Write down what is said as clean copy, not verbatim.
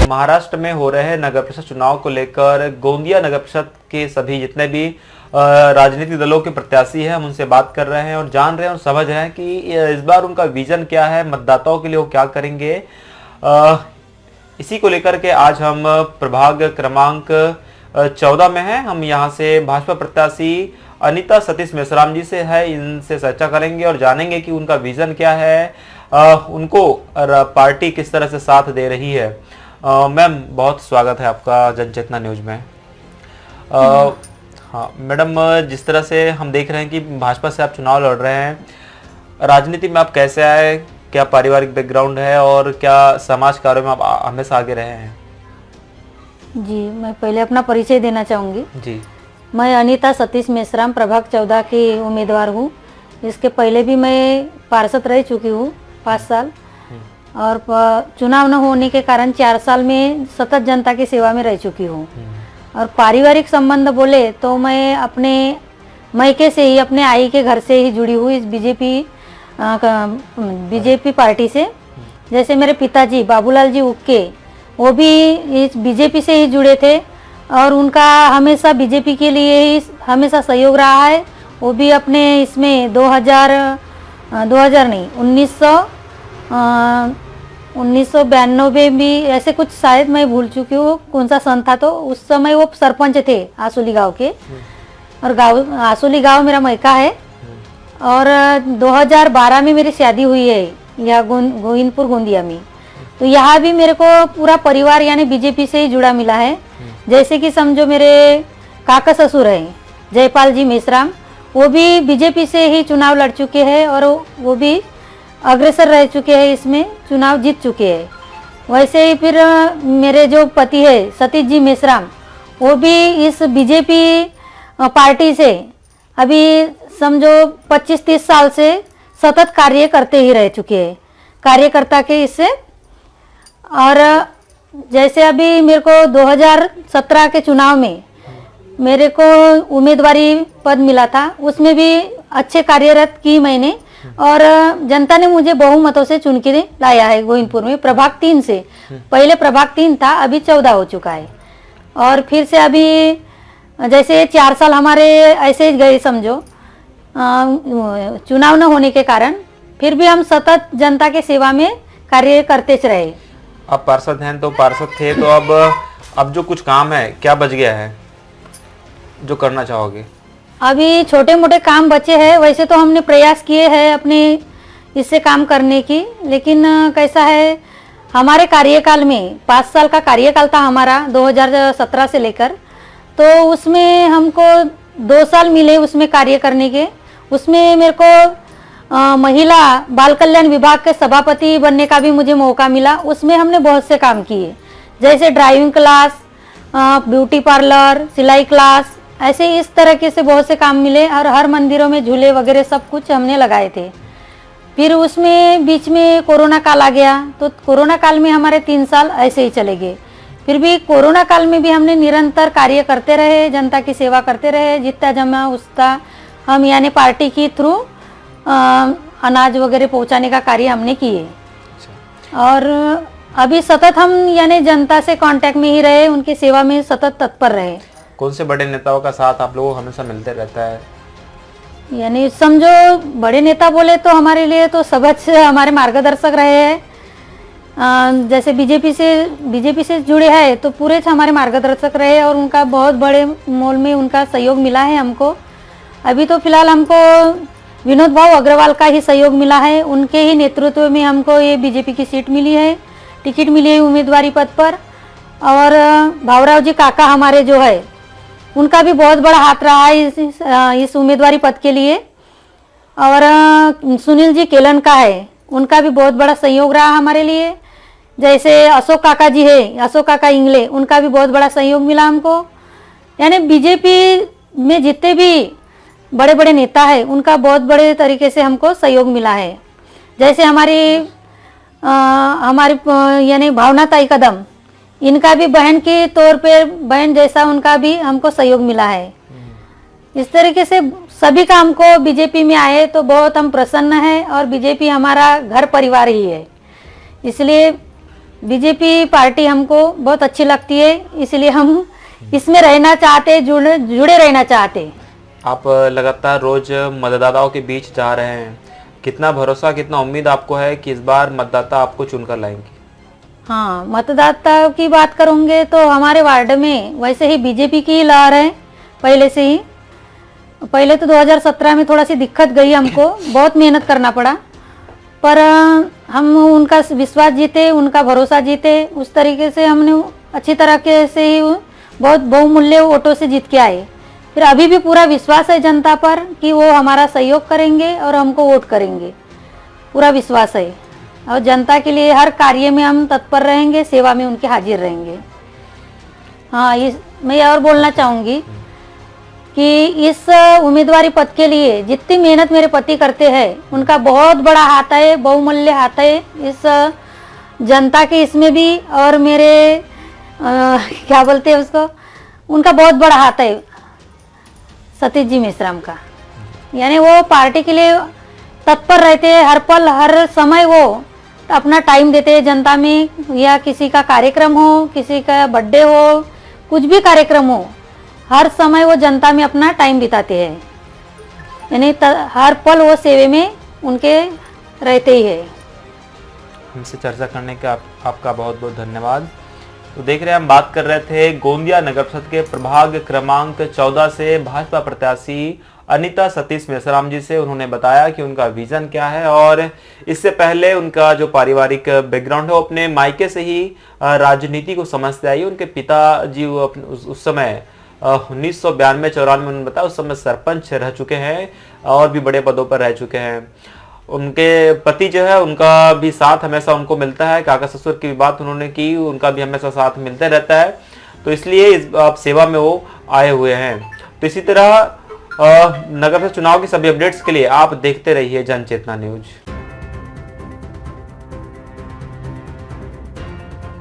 महाराष्ट्र में हो रहे नगर परिषद चुनाव को लेकर गोंदिया नगर परिषद के सभी जितने भी राजनीतिक दलों के प्रत्याशी हैं हम उनसे बात कर रहे हैं और जान रहे हैं और समझ रहे हैं कि इस बार उनका विजन क्या है, मतदाताओं के लिए वो क्या करेंगे। इसी को लेकर के आज हम प्रभाग क्रमांक 14 में हैं। हम यहाँ से भाजपा प्रत्याशी अनीता सतीश मेश्राम जी से है, इनसे चर्चा करेंगे और जानेंगे कि उनका विजन क्या है, उनको पार्टी किस तरह से साथ दे रही है। मैम, बहुत स्वागत है आपका जनचेतना न्यूज में। हाँ मैडम, जिस तरह से हम देख रहे हैं कि भाजपा से आप चुनाव लड़ रहे हैं, राजनीति में आप कैसे आए, क्या पारिवारिक बैकग्राउंड है और क्या समाज कार्यों में आप हमेशा आगे रहे हैं? जी, मैं पहले अपना परिचय देना चाहूँगी। जी, मैं अनीता सतीश मेश्राम प्रभाग 14 की उम्मीदवार हूँ। इसके पहले भी मैं पार्षद रह चुकी हूँ 5 साल और चुनाव न होने के कारण 4 साल में सतत जनता की सेवा में रह चुकी हूँ। और पारिवारिक संबंध बोले तो मैं अपने मायके से ही, अपने आई के घर से ही जुड़ी हुई इस बीजेपी पार्टी से। जैसे मेरे पिताजी बाबूलाल जी उक्के, वो भी इस बीजेपी से ही जुड़े थे और उनका हमेशा बीजेपी के लिए ही हमेशा सहयोग रहा है। वो भी अपने इसमें 1992 में भी ऐसे कुछ, शायद मैं भूल चुकी हूँ कौन सा सन था, तो उस समय वो सरपंच थे आसोली गांव के। और आसोली गांव मेरा मायका है। और 2012 में मेरी शादी हुई है यहाँ गोविंदपुर गोंदिया में। तो यहाँ भी मेरे को पूरा परिवार यानी बीजेपी से ही जुड़ा मिला है। जैसे कि समझो मेरे काका ससुर हैं जयपाल जी मेश्राम, वो भी बीजेपी से ही चुनाव लड़ चुके हैं और वो भी अग्रसर रह चुके हैं, इसमें चुनाव जीत चुके हैं। वैसे ही फिर मेरे जो पति है सतीश जी मेश्राम, वो भी इस बीजेपी पार्टी से अभी समझो 25-30 साल से सतत कार्य करते ही रह चुके हैं, कार्यकर्ता के इससे। और जैसे अभी मेरे को 2017 के चुनाव में मेरे को उम्मीदवारी पद मिला था, उसमें भी अच्छे कार्यरत की मैंने और जनता ने मुझे बहुमतों से चुन के लाया है गोविंदपुर में प्रभाग 3 से। पहले प्रभाग 3 था, अभी 14 हो चुका है। और फिर से अभी जैसे 4 साल हमारे ऐसे ही गए समझो चुनाव न होने के कारण, फिर भी हम सतत जनता के सेवा में कार्य करते रहे। आप पार्षद हैं तो पार्षद थे, तो अब जो कुछ काम है क्या बच गया है जो करना चाहोगे? अभी छोटे मोटे काम बचे हैं, वैसे तो हमने प्रयास किए हैं अपने इससे काम करने की, लेकिन कैसा है हमारे कार्यकाल में 5 साल का कार्यकाल था हमारा 2017 से लेकर, तो उसमें हमको 2 साल मिले उसमें कार्य करने के। उसमें मेरे को महिला बाल कल्याण विभाग के सभापति बनने का भी मुझे मौका मिला। उसमें हमने बहुत से काम किए, जैसे ड्राइविंग क्लास, ब्यूटी पार्लर, सिलाई क्लास, ऐसे इस तरीके से बहुत से काम मिले। और हर मंदिरों में झूले वगैरह सब कुछ हमने लगाए थे। फिर उसमें बीच में कोरोना काल आ गया, तो कोरोना काल में हमारे 3 साल ऐसे ही चले गए। फिर भी कोरोना काल में भी हमने निरंतर कार्य करते रहे, जनता की सेवा करते रहे। जितना जमा उतना हम यानी पार्टी की थ्रू अनाज वगैरह पहुंचाने का कार्य हमने किए। और अभी सतत हम यानी जनता से कांटेक्ट में ही रहे, उनकी सेवा में सतत तत्पर रहे। कौन से बड़े नेताओं का साथ आप लोगों को हमेशा मिलते रहता है? यानी समझो बड़े नेता बोले तो हमारे लिए तो सबच हमारे मार्गदर्शक रहे हैं। जैसे बीजेपी से जुड़े हैं तो पूरे हमारे मार्गदर्शक रहे और उनका बहुत बड़े मोल में उनका सहयोग मिला है हमको। अभी तो फिलहाल हमको विनोद भाऊ अग्रवाल का ही सहयोग मिला है, उनके ही नेतृत्व में हमको ये बीजेपी की सीट मिली है, टिकट मिली है उम्मीदवारी पद पर। और भावराव जी काका हमारे जो है उनका भी बहुत बड़ा हाथ रहा है इस उम्मीदवारी पद के लिए। और सुनील जी केलन का है, उनका भी बहुत बड़ा सहयोग रहा हमारे लिए। जैसे अशोक काका जी है, अशोक काका इंगले, उनका भी बहुत बड़ा सहयोग मिला हमको। यानी बीजेपी में जितने भी बड़े बड़े नेता है उनका बहुत बड़े तरीके से हमको सहयोग मिला है। जैसे हमारी यानी भावनाताई कदम, इनका भी बहन के तौर पे, बहन जैसा उनका भी हमको सहयोग मिला है। इस तरीके से सभी का हमको बीजेपी में आए तो बहुत हम प्रसन्न हैं और बीजेपी हमारा घर परिवार ही है। इसलिए बीजेपी पार्टी हमको बहुत अच्छी लगती है, इसलिए हम इसमें रहना चाहते, जुड़े रहना चाहते। आप लगातार रोज मतदाताओं के बीच जा रहे हैं, कितना भरोसा, कितना उम्मीद आपको है कि इस बार मतदाता आपको चुनकर लाएंगे? हाँ, मतदाता की बात करूंगे तो हमारे वार्ड में वैसे ही बीजेपी की ही लहर है पहले से ही। पहले तो 2017 में थोड़ा सी दिक्कत गई हमको, बहुत मेहनत करना पड़ा, पर हम उनका विश्वास जीते, उनका भरोसा जीते, उस तरीके से हमने अच्छी तरह से ही बहुत बहुमूल्य वोटों से जीत के आए। फिर अभी भी पूरा विश्वास है जनता पर कि वो हमारा सहयोग करेंगे और हमको वोट करेंगे, पूरा विश्वास है। और जनता के लिए हर कार्य में हम तत्पर रहेंगे, सेवा में उनके हाजिर रहेंगे। हाँ, मैं और बोलना चाहूँगी कि इस उम्मीदवारी पद के लिए जितनी मेहनत मेरे पति करते हैं, उनका बहुत बड़ा हाथ है, बहुमूल्य हाथ है इस जनता के इसमें भी, और मेरे क्या बोलते हैं उसको, उनका बहुत बड़ा हाथ है सतीश जी मेश्राम का। यानी वो पार्टी के लिए तत्पर रहते हैं, हर पल हर समय वो अपना टाइम देते हैं जनता में, या किसी का कार्यक्रम हो, किसी का बर्थडे हो, कुछ भी कार्यक्रम हो, हर समय वो जनता में अपना टाइम बिताते हैं। यानी हर पल वो सेवे में उनके रहते ही है। हमसे चर्चा करने का आपका बहुत बहुत धन्यवाद। तो देख रहे हैं, हम बात कर रहे थे गोंदिया नगर परिषद के प्रभाग क्रमांक 14 से भाजपा प्रत्याशी अनीता सतीश मेश्राम जी से। उन्होंने बताया कि उनका विजन क्या है, और इससे पहले उनका जो पारिवारिक बैकग्राउंड है वो अपने मायके से ही राजनीति को समझते आई। उनके पिताजी उस समय 1992-94 में उन्होंने बताया, उस समय सरपंच रह चुके हैं और भी बड़े पदों पर रह चुके हैं। उनके पति जो है, उनका भी साथ हमेशा उनको मिलता है, काका ससुर की भी बात उन्होंने की, उनका भी हमेशा साथ मिलते रहता है, तो इसलिए इस सेवा में वो आए हुए हैं। तो इसी तरह नगर परिषद चुनाव के सभी अपडेट्स के लिए आप देखते रहिए जनचेतना न्यूज।